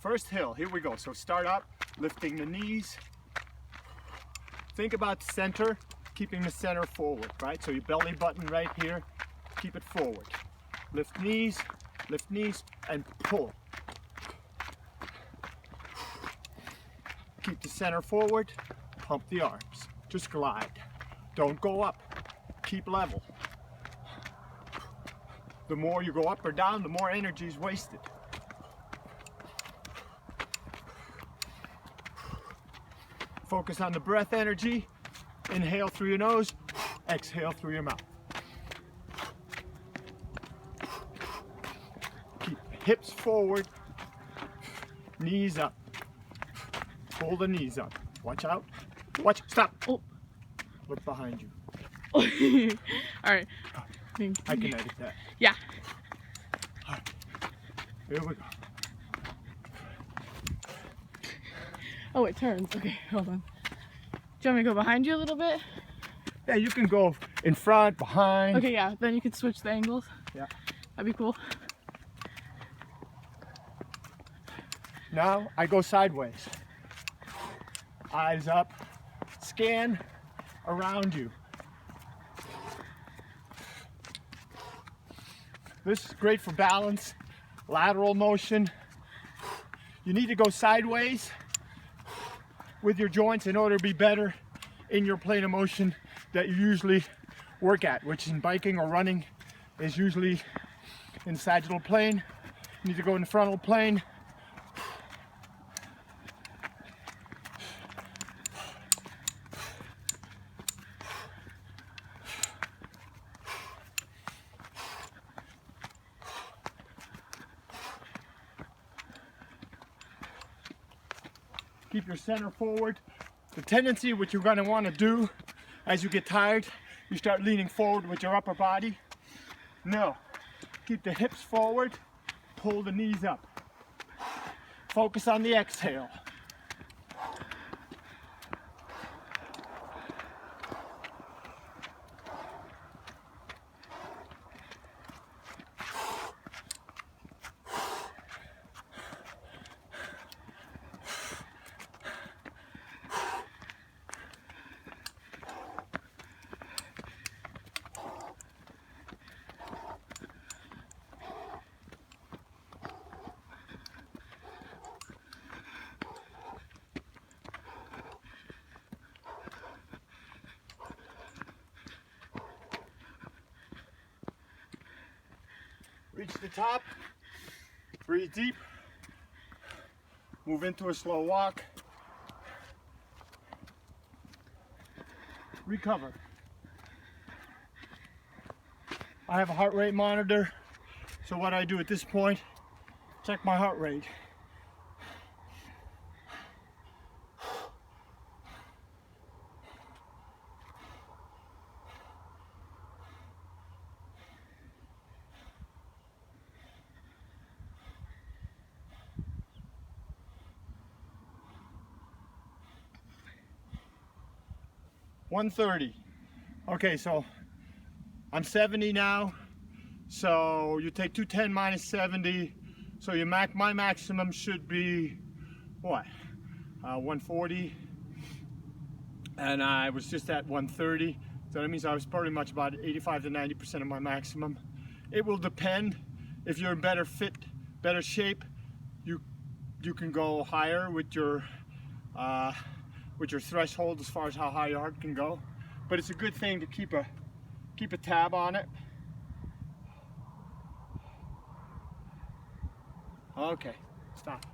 First hill, here we go. So start up, lifting the knees. Think about the center, keeping the center forward, right? So your belly button right here, keep it forward. Lift knees, and pull. Keep the center forward, pump the arms. Just glide. Don't go up, keep level. The more you go up or down, the more energy is wasted. Focus on the breath energy. Inhale through your nose, exhale through your mouth. Keep hips forward, knees up. Pull the knees up. Watch out. Watch, stop. Oh. Look behind you. All right. I can edit that. Yeah. All right. Here we go. Oh, it turns. Okay, hold on. Do you want me to go behind you a little bit? Yeah, you can go in front, behind. Okay, yeah. Then you can switch the angles. Yeah. That'd be cool. Now I go sideways. Eyes up. Scan around you. This is great for balance, lateral motion. You need to go sideways with your joints in order to be better in your plane of motion that you usually work at, which in biking or running is usually in sagittal plane. You need to go in the frontal plane. Keep your center forward. The tendency, what you're going to want to do as you get tired, you start leaning forward with your upper body. No. Keep the hips forward. Pull the knees up. Focus on the exhale. Reach the top, breathe deep, move into a slow walk, recover. I have a heart rate monitor, so what I do at this point, check my heart rate. $130. Okay, so I'm 70 now. So you take 210 minus 70. So my maximum should be what? 140. And I was just at 130. So that means I was pretty much about 85 to 90% of my maximum. It will depend. If you're in better shape, you can go higher with your threshold as far as how high your heart can go. But it's a good thing to keep a tab on it. Okay, stop.